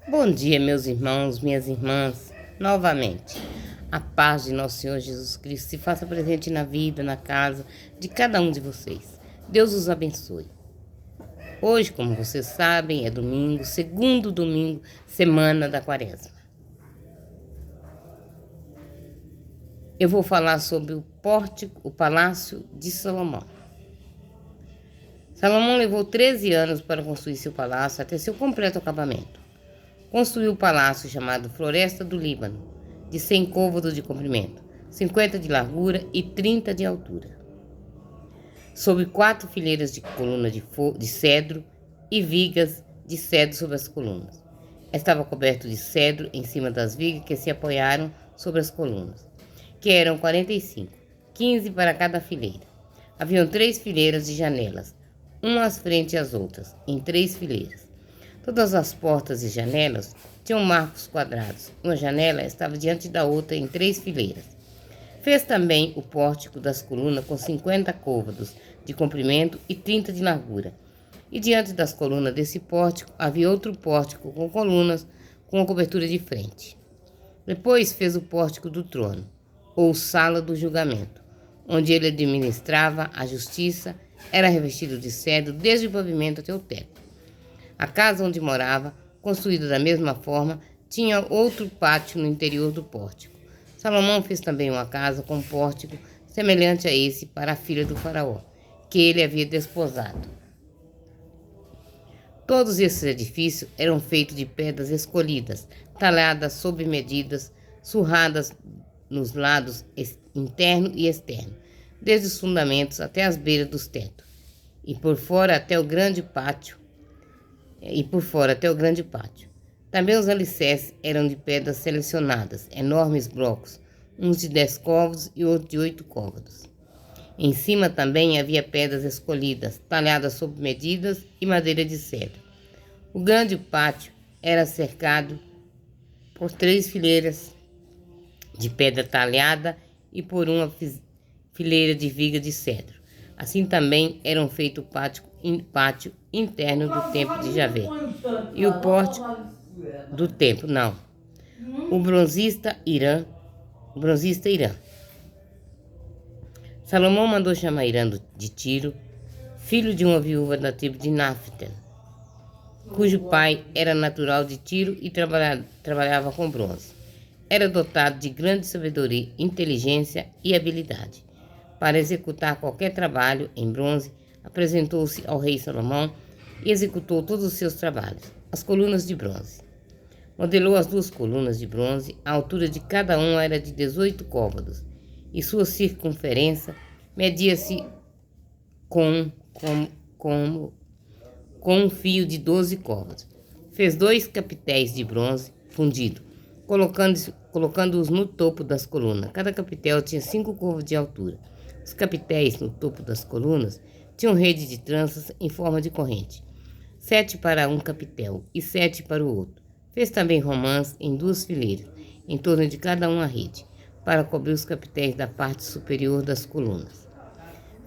Bom dia, meus irmãos, minhas irmãs. Novamente, a paz de nosso Senhor Jesus Cristo se faça presente na vida, na casa de cada um de vocês. Deus os abençoe. Hoje, como vocês sabem, é domingo, segundo domingo, semana da Quaresma. Eu vou falar sobre o pórtico, o Palácio de Salomão. Salomão levou 13 anos para construir seu palácio até seu completo acabamento. Construiu o palácio chamado Floresta do Líbano, de 100 côvados de comprimento, 50 de largura e 30 de altura, sob 4 fileiras de colunas de cedro e vigas de cedro sobre as colunas. Estava coberto de cedro em cima das vigas que se apoiaram sobre as colunas, que eram 45, 15 para cada fileira. Haviam 3 fileiras de janelas, umas frente às outras, em 3 fileiras. Todas as portas e janelas tinham marcos quadrados. Uma janela estava diante da outra em 3 fileiras. Fez também o pórtico das colunas com 50 côvados de comprimento e 30 de largura. E diante das colunas desse pórtico havia outro pórtico com colunas com a cobertura de frente. Depois fez o pórtico do trono, ou sala do julgamento, onde ele administrava a justiça. Era revestido de cedro desde o pavimento até o teto. A casa onde morava, construída da mesma forma, tinha outro pátio no interior do pórtico. Salomão fez também uma casa com pórtico semelhante a esse para a filha do faraó, que ele havia desposado. Todos esses edifícios eram feitos de pedras escolhidas, talhadas sob medidas, surradas nos lados interno e externo, desde os fundamentos até as beiras dos tetos, e por fora até o grande pátio. Também os alicerces eram de pedras selecionadas, enormes blocos, uns de 10 côvados e outros de 8 côvados. Em cima também havia pedras escolhidas, talhadas sob medidas e madeira de cedro. O grande pátio era cercado por 3 fileiras de pedra talhada e por uma fileira de viga de cedro. Assim também eram feitos o pátio interno do templo de Javé e o pórtico do templo, o bronzista Irã. Salomão mandou chamar Irã de Tiro, filho de uma viúva da tribo de Náftal, cujo pai era natural de Tiro e trabalhava com bronze. Era dotado de grande sabedoria, inteligência e habilidade para executar qualquer trabalho em bronze. Apresentou-se ao rei Salomão e executou todos os seus trabalhos. As colunas de bronze. Modelou as 2 colunas de bronze. A altura de cada uma era de 18 côvados e sua circunferência media-se com um fio de 12 côvados. Fez 2 capitéis de bronze fundido, colocando-os no topo das colunas. Cada capitel tinha 5 côvados de altura. Os capitéis no topo das colunas tinham rede de tranças em forma de corrente, 7 para um capitel e 7 para o outro. Fez também romãs em 2 fileiras, em torno de cada uma rede, para cobrir os capitéis da parte superior das colunas.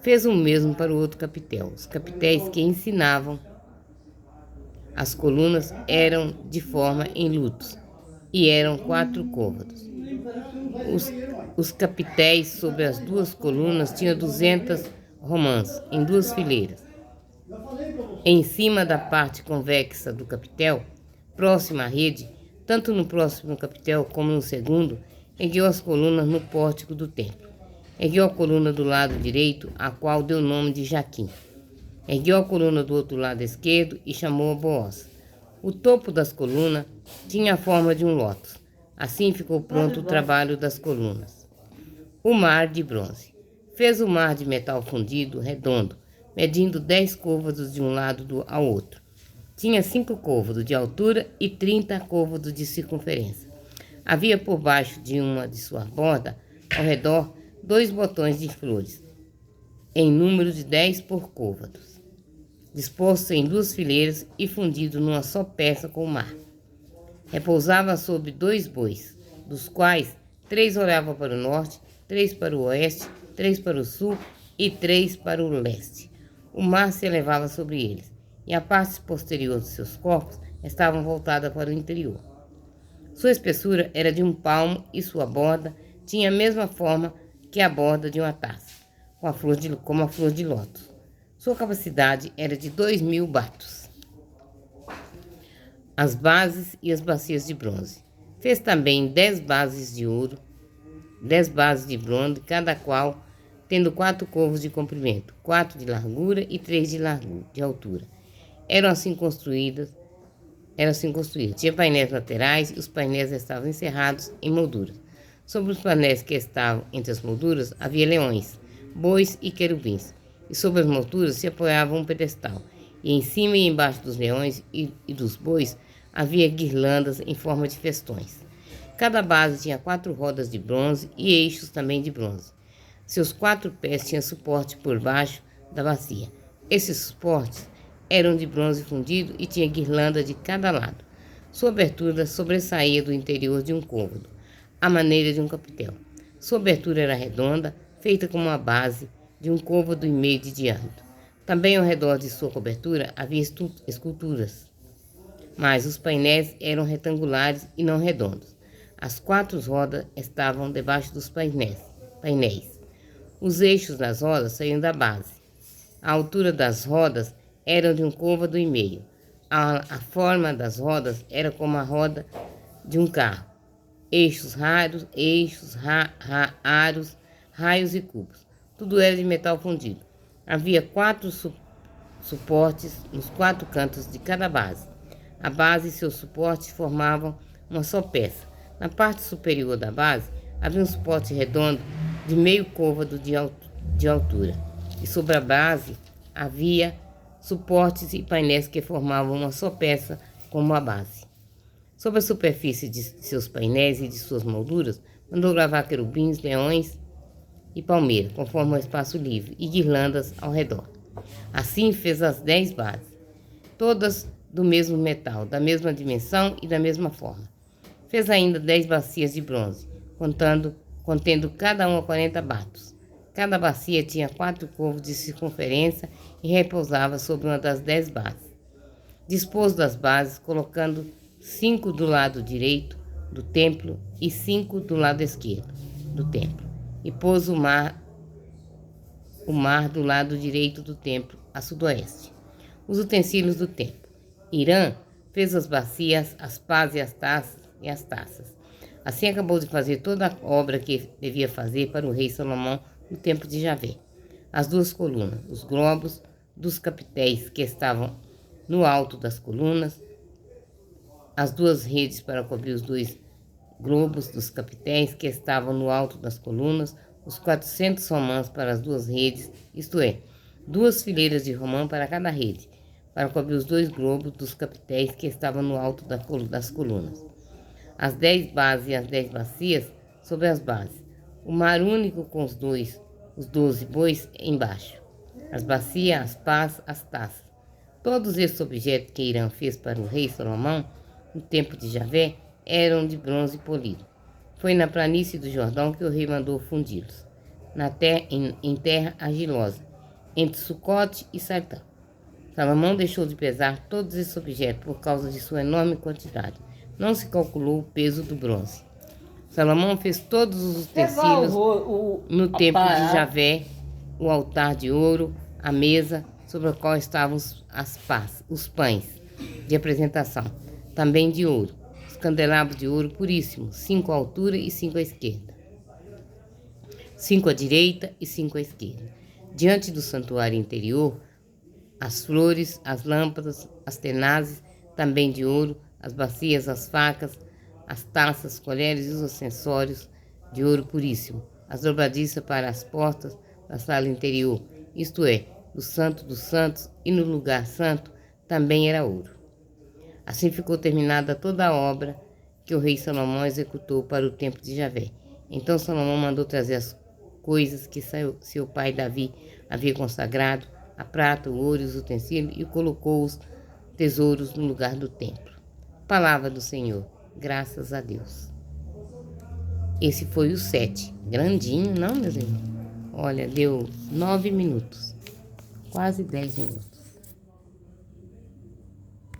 Fez o mesmo para o outro capitel. Os capitéis que ensinavam as colunas eram de forma em lutos e eram 4 côvados. Os capitéis sobre as 2 colunas tinham 200 romãs em 2 fileiras. Em cima da parte convexa do capitel, próxima à rede, tanto no próximo capitel como no segundo, ergueu as colunas no pórtico do templo. Ergueu a coluna do lado direito, a qual deu o nome de Jaquim. Ergueu a coluna do outro lado esquerdo e chamou-a Boaz. O topo das colunas tinha a forma de um lótus. Assim ficou pronto o trabalho das colunas. O mar de bronze. Fez o mar de metal fundido, redondo, medindo 10 côvados de um lado ao outro. Tinha 5 côvados de altura e 30 côvados de circunferência. Havia por baixo de uma de suas bordas, ao redor, 2 botões de flores, em número de 10 por côvados, dispostos em 2 fileiras e fundido numa só peça com o mar. Repousava sobre 2 bois, dos quais 3 olhavam para o norte, 3 para o oeste, 3 para o sul e 3 para o leste. O mar se elevava sobre eles, e a parte posterior de seus corpos estavam voltadas para o interior. Sua espessura era de 1 palmo e sua borda tinha a mesma forma que a borda de uma taça, como a flor de lótus. Sua capacidade era de 2.000 batos. As bases e as bacias de bronze. Fez também 10 bases de ouro, 10 bases de bronze, cada qual tendo 4 côvados de comprimento, 4 de largura e 3 de altura. Eram assim construídas. Tinha painéis laterais e os painéis estavam encerrados em molduras. Sobre os painéis que estavam entre as molduras havia leões, bois e querubins. E sobre as molduras se apoiava um pedestal. E em cima e embaixo dos leões e dos bois havia guirlandas em forma de festões. Cada base tinha 4 rodas de bronze e eixos também de bronze. Seus 4 pés tinham suporte por baixo da bacia. Esses suportes eram de bronze fundido e tinha guirlanda de cada lado. Sua abertura sobressaía do interior de um côvado, à maneira de um capitel. Sua abertura era redonda, feita com uma base de 1,5 côvado de diâmetro. Também ao redor de sua cobertura havia esculturas, mas os painéis eram retangulares e não redondos. As 4 rodas estavam debaixo dos painéis. Os eixos das rodas saíam da base. A altura das rodas eram de 1,5 côvado. A forma das rodas era como a roda de um carro. Eixos, aros, raios e cubos. Tudo era de metal fundido. Havia 4 suportes nos 4 cantos de cada base. A base e seus suportes formavam uma só peça. Na parte superior da base havia um suporte redondo de 0,5 côvado de altura. E sobre a base havia suportes e painéis que formavam uma só peça como a base. Sobre a superfície de seus painéis e de suas molduras, mandou gravar querubins, leões e palmeira, conforme o espaço livre, e guirlandas ao redor. Assim fez as 10 bases, todas do mesmo metal, da mesma dimensão e da mesma forma. Fez ainda 10 bacias de bronze, contendo cada uma 40 batos. Cada bacia tinha 4 côvados de circunferência e repousava sobre uma das 10 bases. Dispôs das bases, colocando 5 do lado direito do templo e 5 do lado esquerdo do templo, e pôs o mar do lado direito do templo, a sudoeste. Os utensílios do templo. Irã fez as bacias, as pás e as taças. Assim acabou de fazer toda a obra que devia fazer para o rei Salomão no templo de Javé. As 2 colunas, os globos dos capitéis que estavam no alto das colunas, as 2 redes para cobrir os 2 globos dos capitéis que estavam no alto das colunas, os 400 romãs para as 2 redes, isto é, 2 fileiras de romã para cada rede, para cobrir os 2 globos dos capitéis que estavam no alto das colunas. As 10 bases e as 10 bacias sobre as bases. O mar único com os 12 bois embaixo. As bacias, as pás, as taças. Todos esses objetos que Irã fez para o rei Salomão, no templo de Javé, eram de bronze polido. Foi na planície do Jordão que o rei mandou fundi-los, em terra argilosa, entre Sucote e Sartã. Salomão deixou de pesar todos esses objetos por causa de sua enorme quantidade. Não se calculou o peso do bronze. Salomão fez todos os utensílios no templo de Javé, o altar de ouro, a mesa sobre a qual estavam os pães de apresentação, também de ouro, os candelabros de ouro puríssimo, 5 à altura e 5 à esquerda, 5 à direita e 5 à esquerda. Diante do santuário interior, as flores, as lâmpadas, as tenazes, também de ouro, as bacias, as facas, as taças, colheres e os acessórios de ouro puríssimo, as dobradiças para as portas da sala interior, isto é, do Santo dos Santos, e no lugar santo também era ouro. Assim ficou terminada toda a obra que o rei Salomão executou para o templo de Javé. Então Salomão mandou trazer as coisas que seu pai Davi havia consagrado, a prata, o ouro e os utensílios, e colocou os tesouros no lugar do templo. Palavra do Senhor, graças a Deus. Esse foi o 7, grandinho, não, meus irmãos? Olha, deu 9 minutos, quase 10 minutos.